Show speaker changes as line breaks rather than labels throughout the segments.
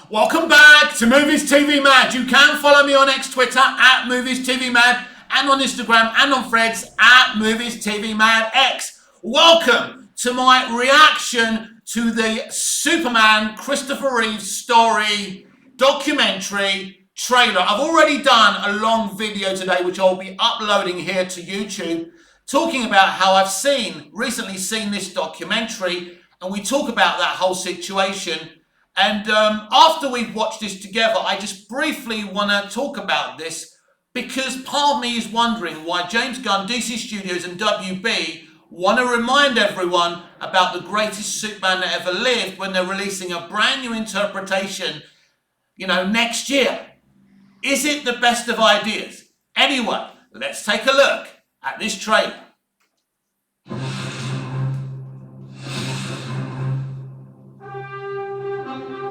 Welcome back to Movies TV Mad. You can follow me on X Twitter at Movies TV Mad and on Instagram and on Threads at Movies TV Mad X. Welcome to my reaction to the Superman Christopher Reeve story documentary trailer. I've already done a long video today which I'll be uploading here to YouTube talking about how I've recently seen this documentary, and we talk about that whole situation. And after we've watched this together, I just briefly want to talk about this because part of me is wondering why James Gunn, DC Studios and WB want to remind everyone about the greatest Superman that ever lived when they're releasing a brand new interpretation, next year. Is it the best of ideas? Anyway, let's take a look at this trailer.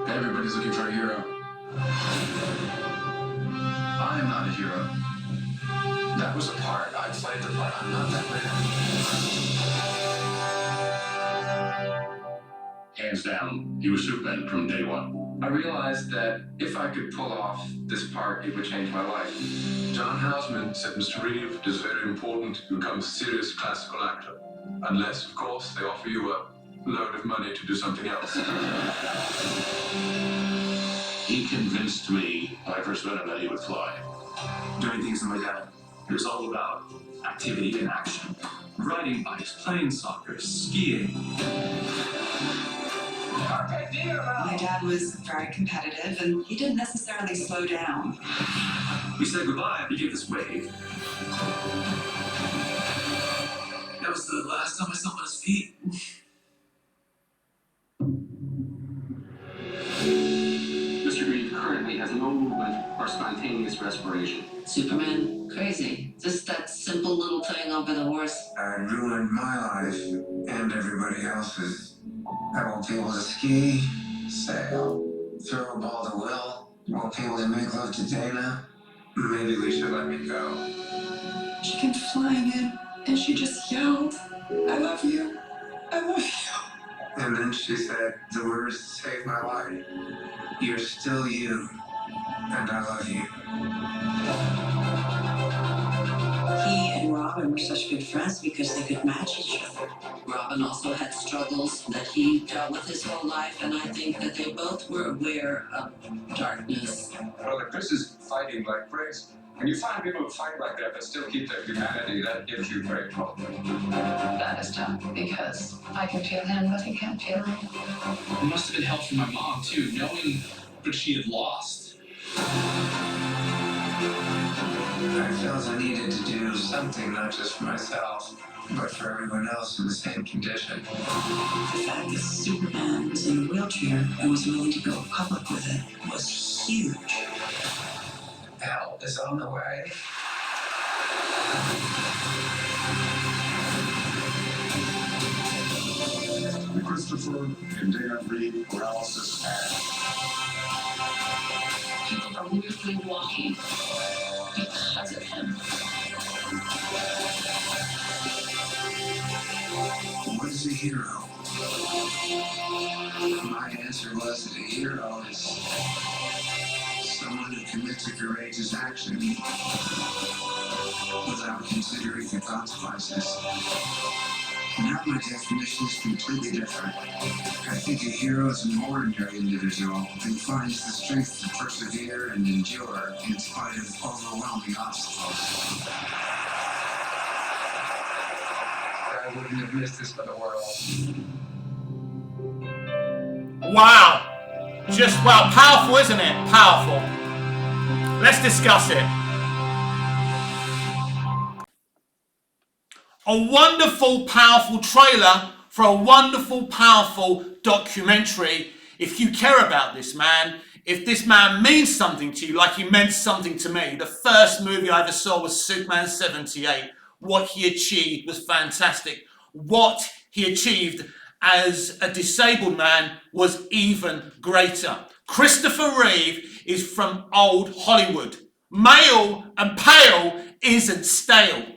Everybody's looking for a hero. I'm not a hero. That was a part. I played the part. I'm not that man. Hands down, he was Superman from day one. I realized that if I could pull off this part, it would change my life. John Houseman said Mr. Reeve, it is very important to become a serious classical actor. Unless, of course, they offer you a load of money to do something else. He convinced me when I first met him that he would fly. Doing things with my dad, it was all about activity and action. Riding bikes, playing soccer, skiing.
My dad was very competitive and he didn't necessarily slow down.
We said goodbye, he gave this wave. That was the last time I saw him on his feet. Mr. Reeve currently has no movement or spontaneous respiration.
Superman, crazy. Just that simple little thing over the horse.
I ruined my life and everybody else's. I won't be able to ski, sail, throw a ball to Will. Won't be able to make love to Dana. Maybe we should let me go.
She came flying in and she just yelled, "I love you. I love you."
And then she said the words that saved my life. You're still you, and I love you.
He and Robin were such good friends because they could match each other.
Robin also had struggles that he dealt with his whole life, and I think that they both were aware of darkness.
Well, if this is fighting like crazy, when you find people who fight like that but still keep their humanity, that gives you great hope.
That is tough because I can feel him, but he can't feel me.
It must have been help from my mom too, knowing what she had lost.
I felt I needed to do something not just for myself, but for everyone else in the same condition.
The fact that Superman was in a wheelchair and was willing to go public with it was huge.
Help is on the way.
Christopher and Dana Reeve paralysis and
People are weirdly walking because of him.
What is a hero? My answer was that a hero is someone who commits a courageous action without considering the consequences. Now my definition is completely different. I think a hero is an ordinary individual who finds the strength to persevere and endure in spite of overwhelming obstacles. I wouldn't have missed this for the world.
Wow. Just, wow, powerful, isn't it? Powerful. Let's discuss it. A wonderful, powerful trailer for a wonderful, powerful documentary. If you care about this man, if this man means something to you like he meant something to me. The first movie I ever saw was Superman 78. What he achieved was fantastic. What he achieved as a disabled man was even greater. Christopher Reeve is from old Hollywood. Male and pale isn't stale.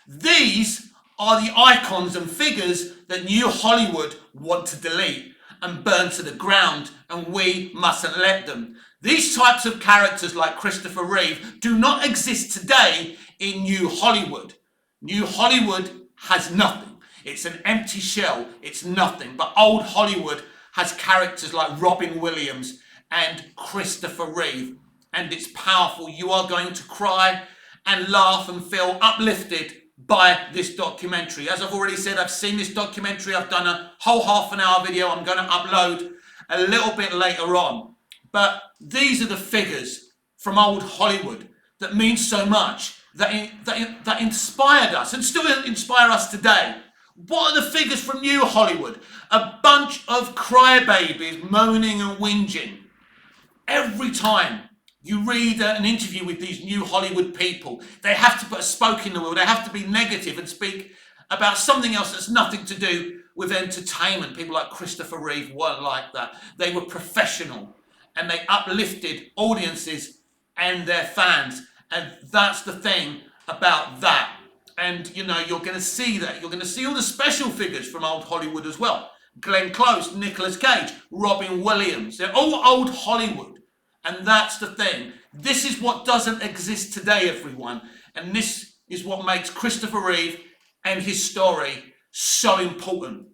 These are the icons and figures that New Hollywood want to delete. and burned to the ground, and we mustn't let them. These types of characters like Christopher Reeve do not exist today in New Hollywood. New Hollywood has nothing. It's an empty shell. It's nothing. But old Hollywood has characters like Robin Williams and Christopher Reeve, and it's powerful. You are going to cry and laugh and feel uplifted by this documentary. As I've already said, I've seen this documentary. I've done a whole half-an-hour video I'm going to upload a little bit later on. But these are the figures from old Hollywood that mean so much, that inspired us and still inspire us today. What are the figures from New Hollywood? A bunch of crybabies moaning and whinging. Every time you read an interview with these New Hollywood people, they have to put a spoke in the wheel. They have to be negative and speak about something else that's nothing to do with entertainment. People like Christopher Reeve weren't like that. They were professional and they uplifted audiences and their fans. And that's the thing about that. And, you know, you're going to see that. You're going to see all the special figures from old Hollywood as well. Glenn Close, Nicolas Cage, Robin Williams. They're all old Hollywood. And that's the thing. This is what doesn't exist today, everyone. And this is what makes Christopher Reeve and his story so important.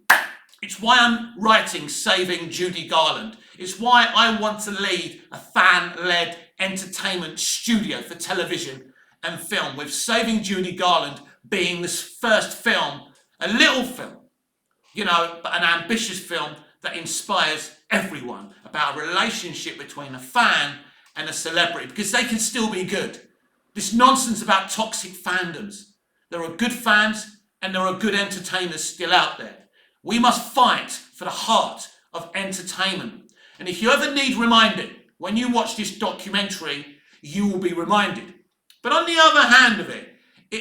It's why I'm writing Saving Judy Garland. It's why I want to lead a fan-led entertainment studio for television and film, with Saving Judy Garland being this first film, a little film, you know, but an ambitious film that inspires everyone, about a relationship between a fan and a celebrity, because they can still be good. This nonsense about toxic fandoms. There are good fans and there are good entertainers still out there. We must fight for the heart of entertainment. And if you ever need reminding, when you watch this documentary, you will be reminded. But on the other hand of it,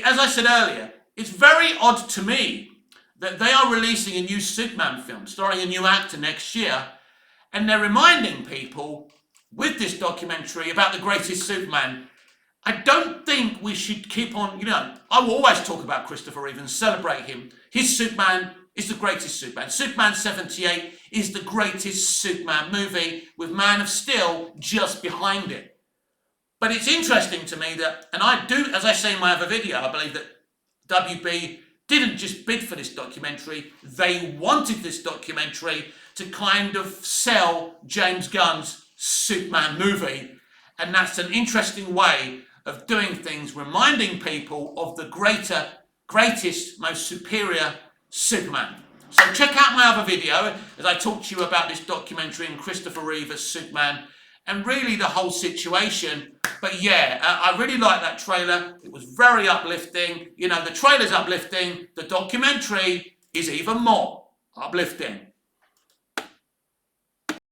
as I said earlier, it's very odd to me that they are releasing a new Superman film starring a new actor next year, and they're reminding people with this documentary about the greatest Superman. I don't think we should keep on, you know, I will always talk about Christopher Reeve and celebrate him. His Superman is the greatest Superman. Superman 78 is the greatest Superman movie, with Man of Steel just behind it. But it's interesting to me that, and I do, as I say in my other video, I believe that WB didn't just bid for this documentary, they wanted this documentary to kind of sell James Gunn's Superman movie. And that's an interesting way of doing things, reminding people of the greatest, most superior Superman. So check out my other video as I talk to you about this documentary and Christopher Reeve as Superman and really the whole situation. But yeah, I really like that trailer. It was very uplifting. You know, the trailer's uplifting. The documentary is even more uplifting.